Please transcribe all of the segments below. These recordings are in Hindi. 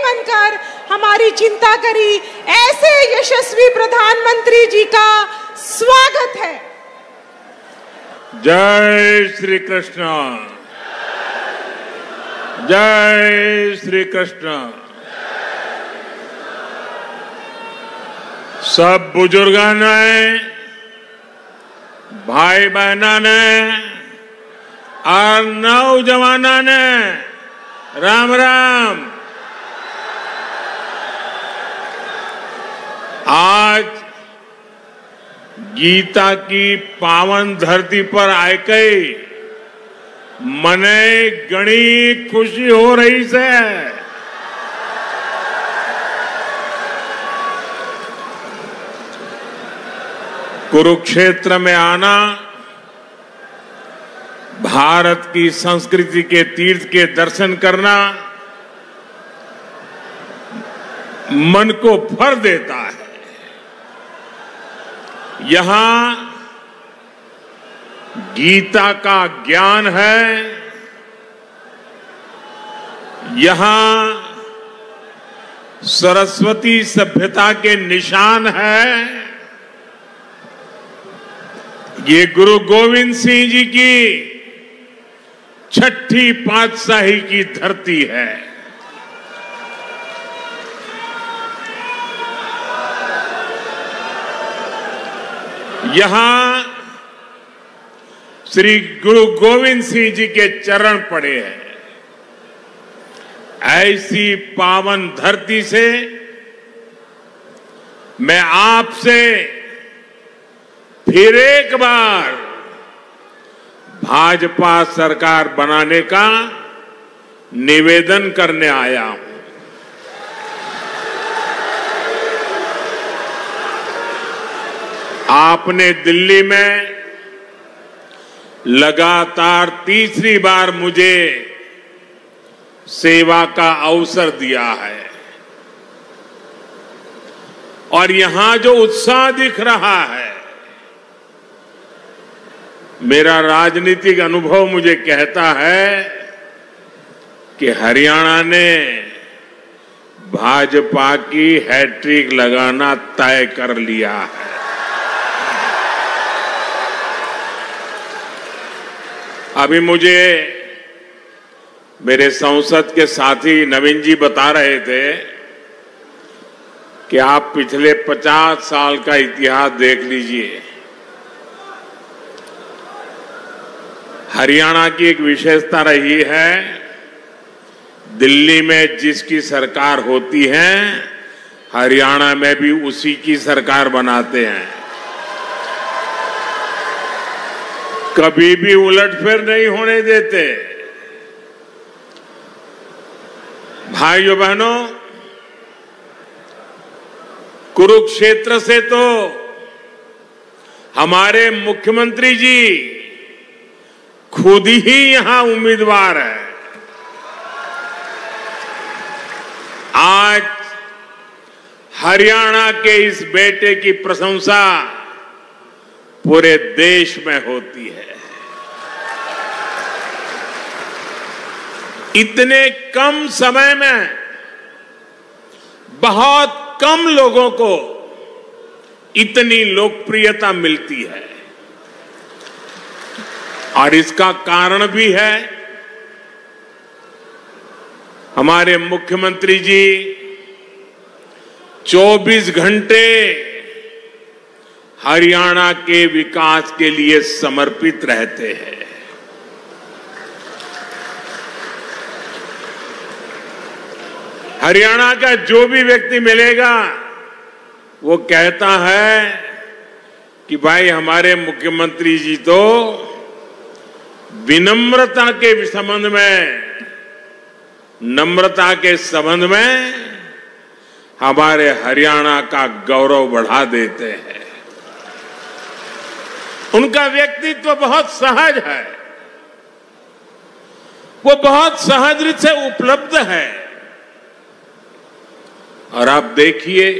बनकर हमारी चिंता करी ऐसे यशस्वी प्रधानमंत्री जी का स्वागत है। जय श्री कृष्ण, जय श्री कृष्ण। सब बुजुर्गों ने, भाई बहनों ने और नौजवानों ने राम राम। आज गीता की पावन धरती पर आके मने घणी खुशी हो रही है। कुरुक्षेत्र में आना भारत की संस्कृति के तीर्थ के दर्शन करना मन को भर देता है। यहां गीता का ज्ञान है, यहां सरस्वती सभ्यता के निशान है। ये गुरु गोविंद सिंह जी की छठी पातशाही की धरती है। यहां श्री गुरु गोविंद सिंह जी के चरण पड़े हैं। ऐसी पावन धरती से मैं आपसे फिर एक बार भाजपा सरकार बनाने का निवेदन करने आया हूं। आपने दिल्ली में लगातार तीसरी बार मुझे सेवा का अवसर दिया है और यहां जो उत्साह दिख रहा है, मेरा राजनीतिक अनुभव मुझे कहता है कि हरियाणा ने भाजपा की हैट्रिक लगाना तय कर लिया है। अभी मुझे मेरे संसद के साथी नवीन जी बता रहे थे कि आप पिछले 50 साल का इतिहास देख लीजिए। हरियाणा की एक विशेषता रही है, दिल्ली में जिसकी सरकार होती है हरियाणा में भी उसी की सरकार बनाते हैं। कभी भी उलटफेर नहीं होने देते। भाइयों बहनों, कुरुक्षेत्र से तो हमारे मुख्यमंत्री जी खुद ही यहां उम्मीदवार है। आज हरियाणा के इस बेटे की प्रशंसा पूरे देश में होती है। इतने कम समय में बहुत कम लोगों को इतनी लोकप्रियता मिलती है और इसका कारण भी है हमारे मुख्यमंत्री जी 24 घंटे हरियाणा के विकास के लिए समर्पित रहते हैं। हरियाणा का जो भी व्यक्ति मिलेगा वो कहता है कि भाई हमारे मुख्यमंत्री जी तो विनम्रता के संबंध में, नम्रता के संबंध में हमारे हरियाणा का गौरव बढ़ा देते हैं। उनका व्यक्तित्व बहुत सहज है, वो बहुत सहज रूप से उपलब्ध है। और आप देखिए,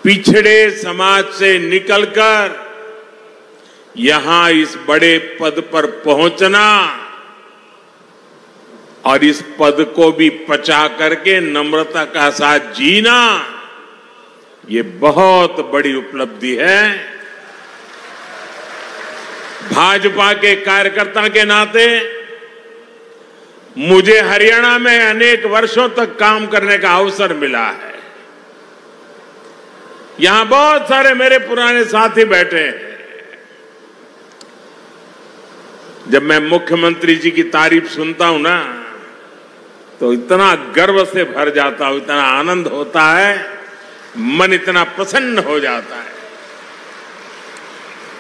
पिछड़े समाज से निकलकर यहां इस बड़े पद पर पहुंचना और इस पद को भी पचा करके नम्रता का साथ जीना, ये बहुत बड़ी उपलब्धि है। भाजपा के कार्यकर्ता के नाते मुझे हरियाणा में अनेक वर्षों तक काम करने का अवसर मिला है। यहां बहुत सारे मेरे पुराने साथी बैठे हैं। जब मैं मुख्यमंत्री जी की तारीफ सुनता हूं ना, तो इतना गर्व से भर जाता हूं, इतना आनंद होता है, मन इतना प्रसन्न हो जाता है।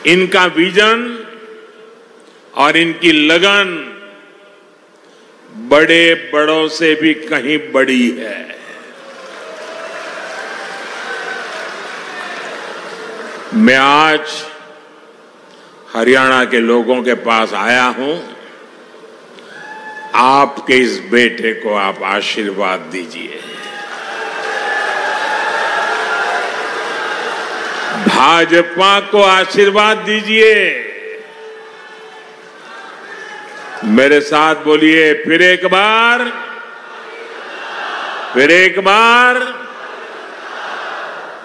इनका विजन और इनकी लगन बड़े बड़ों से भी कहीं बड़ी है। मैं आज हरियाणा के लोगों के पास आया हूं। आपके इस बेटे को आप आशीर्वाद दीजिए। भाजपा को आशीर्वाद दीजिए। मेरे साथ बोलिए, फिर एक बार, फिर एक बार।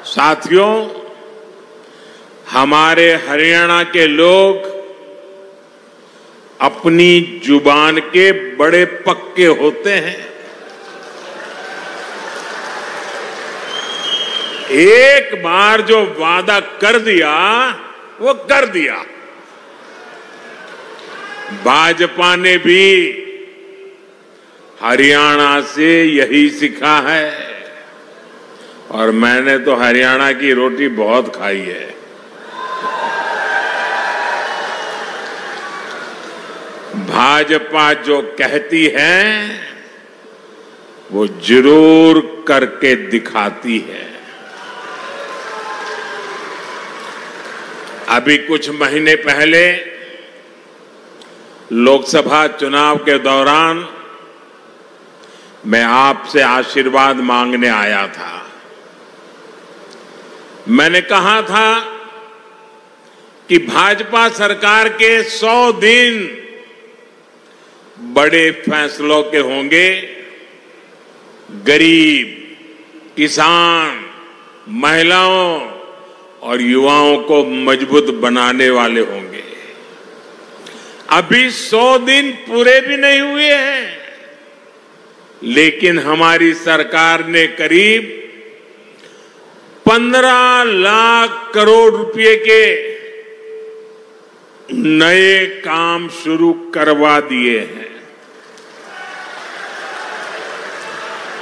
साथियों, हमारे हरियाणा के लोग अपनी जुबान के बड़े पक्के होते हैं। एक बार जो वादा कर दिया वो कर दिया। भाजपा ने भी हरियाणा से यही सीखा है, और मैंने तो हरियाणा की रोटी बहुत खाई है। भाजपा जो कहती है वो जरूर करके दिखाती है। अभी कुछ महीने पहले लोकसभा चुनाव के दौरान मैं आपसे आशीर्वाद मांगने आया था। मैंने कहा था कि भाजपा सरकार के 100 दिन बड़े फैसलों के होंगे। गरीब, किसान, महिलाओं और युवाओं को मजबूत बनाने वाले होंगे। अभी 100 दिन पूरे भी नहीं हुए हैं, लेकिन हमारी सरकार ने करीब 15 लाख करोड़ रुपए के नए काम शुरू करवा दिए हैं।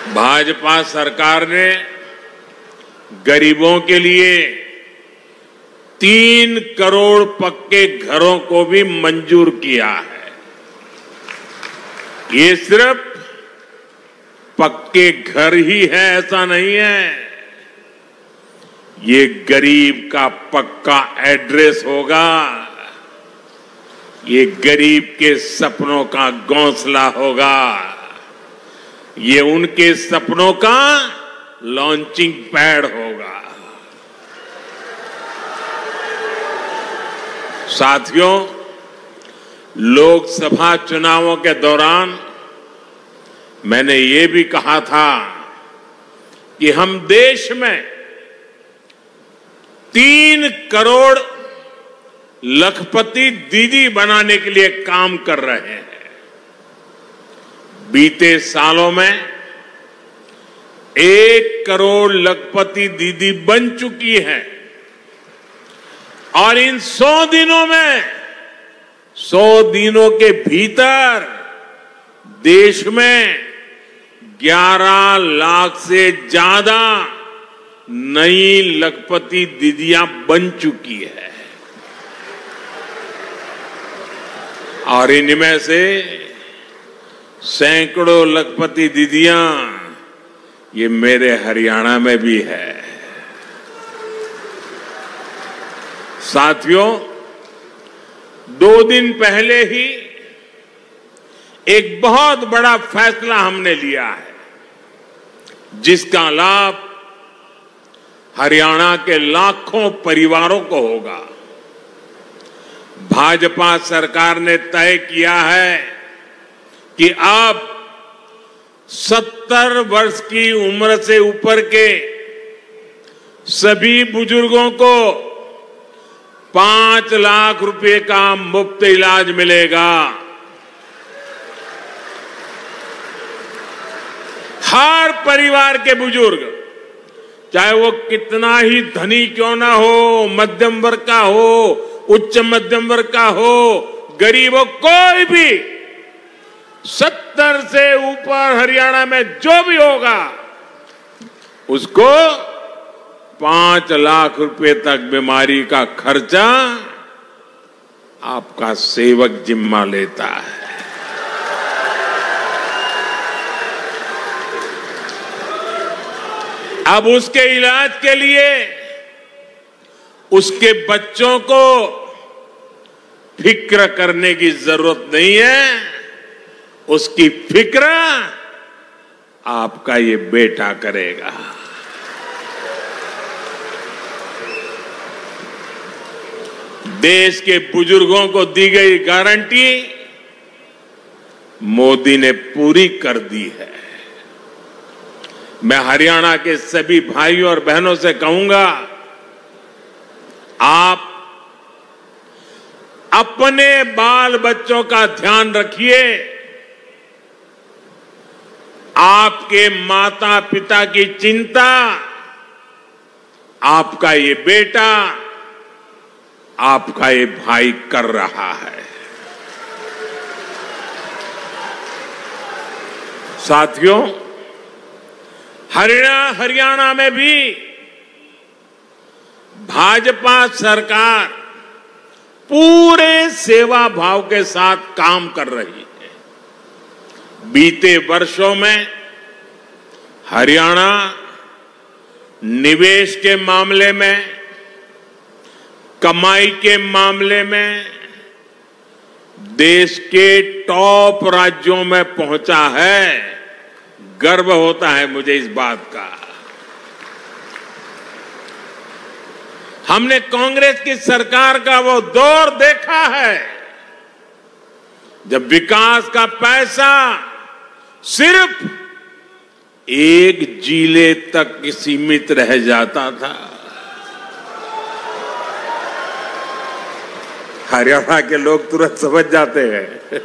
भाजपा सरकार ने गरीबों के लिए 3 करोड़ पक्के घरों को भी मंजूर किया है। ये सिर्फ पक्के घर ही है ऐसा नहीं है, ये गरीब का पक्का एड्रेस होगा। ये गरीब के सपनों का घोंसला होगा। ये उनके सपनों का लॉन्चिंग पैड होगा। साथियों, लोकसभा चुनावों के दौरान मैंने ये भी कहा था कि हम देश में 3 करोड़ लखपति दीदी बनाने के लिए काम कर रहे हैं। बीते सालों में 1 करोड़ लखपति दीदी बन चुकी है, और इन 100 दिनों में 100 दिनों के भीतर देश में 11 लाख से ज्यादा नई लखपति दीदियां बन चुकी है। और इनमें से सैकड़ों लखपति दीदियां ये मेरे हरियाणा में भी है। साथियों, 2 दिन पहले ही एक बहुत बड़ा फैसला हमने लिया है, जिसका लाभ हरियाणा के लाखों परिवारों को होगा। भाजपा सरकार ने तय किया है कि अब 70 वर्ष की उम्र से ऊपर के सभी बुजुर्गों को 5 लाख रुपए का मुफ्त इलाज मिलेगा। हर परिवार के बुजुर्ग, चाहे वो कितना ही धनी क्यों ना हो, मध्यम वर्ग का हो, उच्च मध्यम वर्ग का हो, गरीब हो, कोई भी 70 से ऊपर हरियाणा में जो भी होगा उसको 5 लाख रुपए तक बीमारी का खर्चा आपका सेवक जिम्मा लेता है। अब उसके इलाज के लिए उसके बच्चों को फिक्र करने की जरूरत नहीं है, उसकी फिक्र आपका ये बेटा करेगा। देश के बुजुर्गों को दी गई गारंटी मोदी ने पूरी कर दी है। मैं हरियाणा के सभी भाइयों और बहनों से कहूंगा, आप अपने बाल बच्चों का ध्यान रखिए। आपके माता पिता की चिंता आपका ये बेटा, आपका ये भाई कर रहा है। साथियों, हरियाणा में भी भाजपा सरकार पूरे सेवा भाव के साथ काम कर रही है। बीते वर्षों में हरियाणा निवेश के मामले में, कमाई के मामले में देश के टॉप राज्यों में पहुंचा है। गर्व होता है मुझे इस बात का। हमने कांग्रेस की सरकार का वो दौर देखा है जब विकास का पैसा सिर्फ एक जिले तक सीमित रह जाता था। हरियाणा के लोग तुरंत समझ जाते हैं।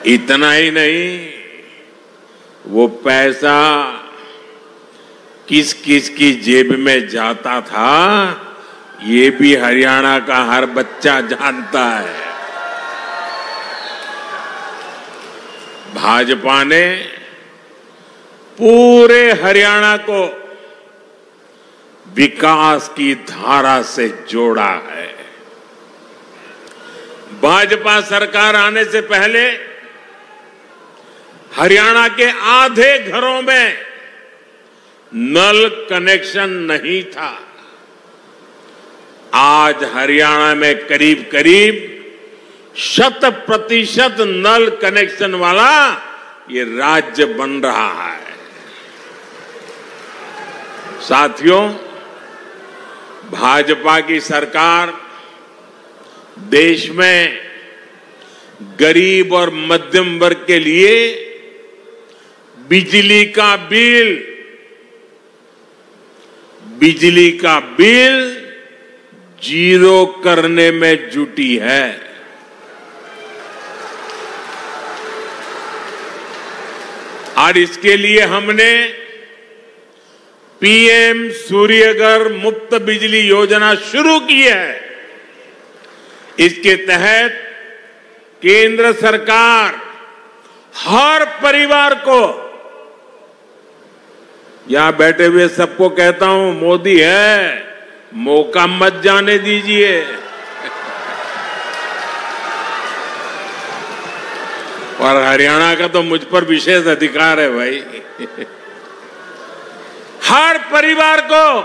इतना ही नहीं, वो पैसा किस किस की जेब में जाता था ये भी हरियाणा का हर बच्चा जानता है। भाजपा ने पूरे हरियाणा को विकास की धारा से जोड़ा है। भाजपा सरकार आने से पहले हरियाणा के आधे घरों में नल कनेक्शन नहीं था। आज हरियाणा में करीब करीब 100% नल कनेक्शन वाला ये राज्य बन रहा है। साथियों, भाजपा की सरकार देश में गरीब और मध्यम वर्ग के लिए बिजली का बिल जीरो करने में जुटी है। और इसके लिए हमने पीएम सूर्यघर मुफ्त बिजली योजना शुरू की है। इसके तहत केंद्र सरकार हर परिवार को, यहां बैठे हुए सबको कहता हूं, मोदी है, मौका मत जाने दीजिए। और हरियाणा का तो मुझ पर विशेष अधिकार है भाई। हर परिवार को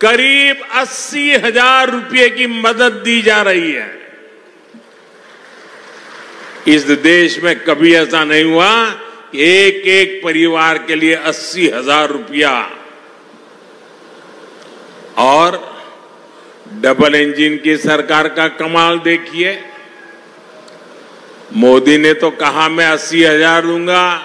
करीब 80,000 रुपए की मदद दी जा रही है। इस देश में कभी ऐसा नहीं हुआ कि एक एक परिवार के लिए 80,000 रुपया। और डबल इंजन की सरकार का कमाल देखिए, मोदी ने तो कहा मैं 80,000 दूंगा।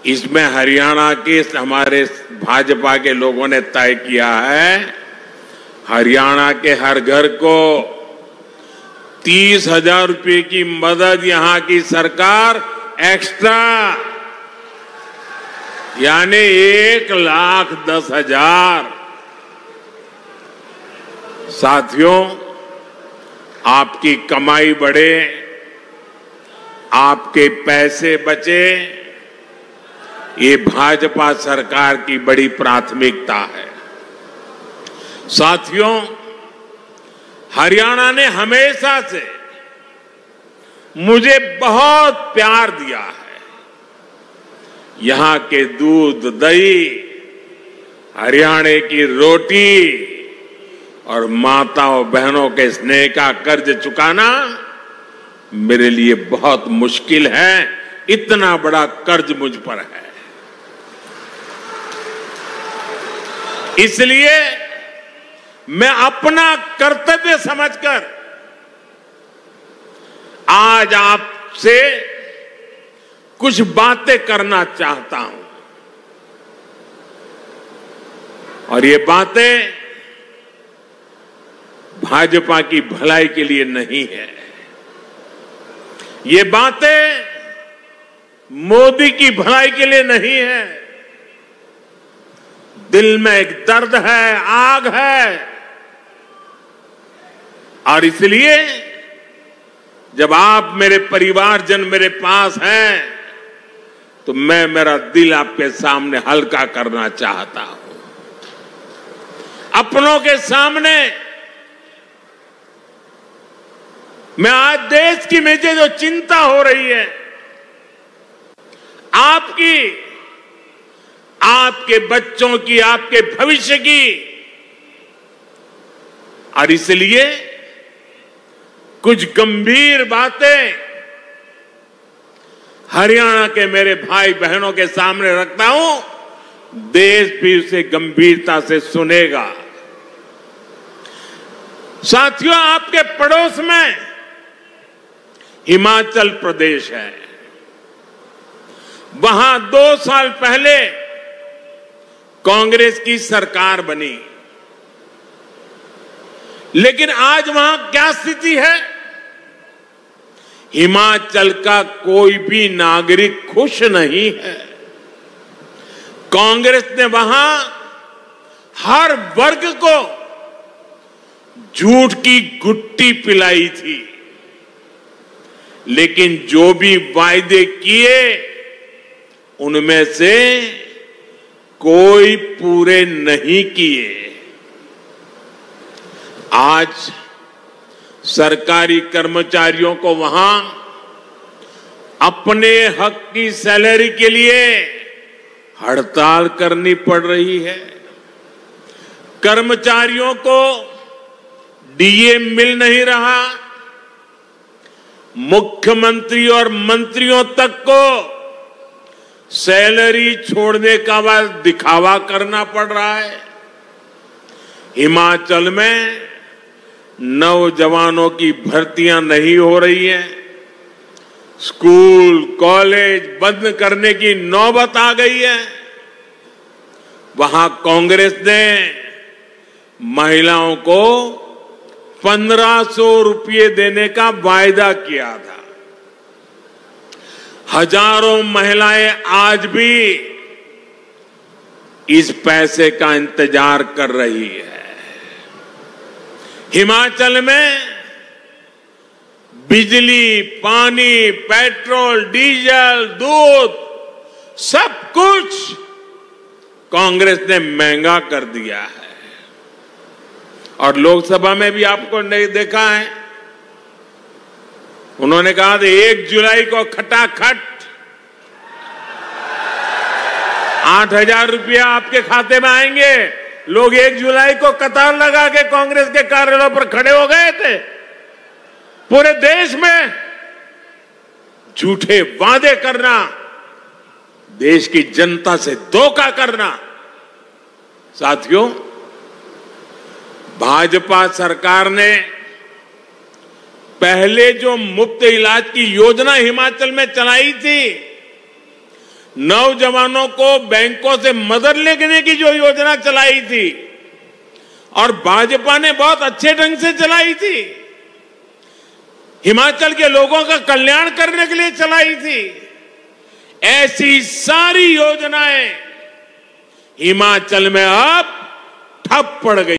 इसमें हरियाणा के हमारे भाजपा के लोगों ने तय किया है, हरियाणा के हर घर को 30,000 रुपए की मदद यहां की सरकार एक्स्ट्रा, यानी 1,10,000। साथियों, आपकी कमाई बढ़े, आपके पैसे बचे, ये भाजपा सरकार की बड़ी प्राथमिकता है। साथियों, हरियाणा ने हमेशा से मुझे बहुत प्यार दिया है। यहां के दूध, दही, हरियाणा की रोटी और माताओं बहनों के स्नेह का कर्ज चुकाना मेरे लिए बहुत मुश्किल है। इतना बड़ा कर्ज मुझ पर है। इसलिए मैं अपना कर्तव्य समझकर आज आपसे कुछ बातें करना चाहता हूं। और ये बातें भाजपा की भलाई के लिए नहीं है, ये बातें मोदी की भलाई के लिए नहीं है। दिल में एक दर्द है, आग है। और इसलिए जब आप मेरे परिवारजन मेरे पास हैं तो मैं मेरा दिल आपके सामने हल्का करना चाहता हूं। अपनों के सामने मैं आज देश की मुझे जो चिंता हो रही है, आपकी, आपके बच्चों की, आपके भविष्य की, और इसलिए कुछ गंभीर बातें हरियाणा के मेरे भाई बहनों के सामने रखता हूं। देश भी उसे गंभीरता से सुनेगा। साथियों, आपके पड़ोस में हिमाचल प्रदेश है। वहां 2 साल पहले कांग्रेस की सरकार बनी, लेकिन आज वहां क्या स्थिति है? हिमाचल का कोई भी नागरिक खुश नहीं है। कांग्रेस ने वहां हर वर्ग को झूठ की गुट्टी पिलाई थी, लेकिन जो भी वायदे किए उनमें से कोई पूरे नहीं किए। आज सरकारी कर्मचारियों को वहां अपने हक की सैलरी के लिए हड़ताल करनी पड़ रही है। कर्मचारियों को डीए मिल नहीं रहा। मुख्यमंत्री और मंत्रियों तक को सैलरी छोड़ने का बाद दिखावा करना पड़ रहा है। हिमाचल में नौजवानों की भर्तियां नहीं हो रही हैं। स्कूल, कॉलेज बंद करने की नौबत आ गई है। वहां कांग्रेस ने महिलाओं को 1,500 रुपये देने का वायदा किया था। हजारों महिलाएं आज भी इस पैसे का इंतजार कर रही है। हिमाचल में बिजली, पानी, पेट्रोल, डीजल, दूध सब कुछ कांग्रेस ने महंगा कर दिया है। और लोकसभा में भी आपको नहीं देखा है, उन्होंने कहा था 1 जुलाई को खटाखट 8,000 रुपया आपके खाते में आएंगे। लोग 1 जुलाई को कतार लगा के कांग्रेस के कार्यालयों पर खड़े हो गए थे। पूरे देश में झूठे वादे करना, देश की जनता से धोखा करना। साथियों, भाजपा सरकार ने पहले जो मुफ्त इलाज की योजना हिमाचल में चलाई थी, नौजवानों को बैंकों से मदद लेने की जो योजना चलाई थी और भाजपा ने बहुत अच्छे ढंग से चलाई थी, हिमाचल के लोगों का कल्याण करने के लिए चलाई थी, ऐसी सारी योजनाएं हिमाचल में अब ठप पड़ गई।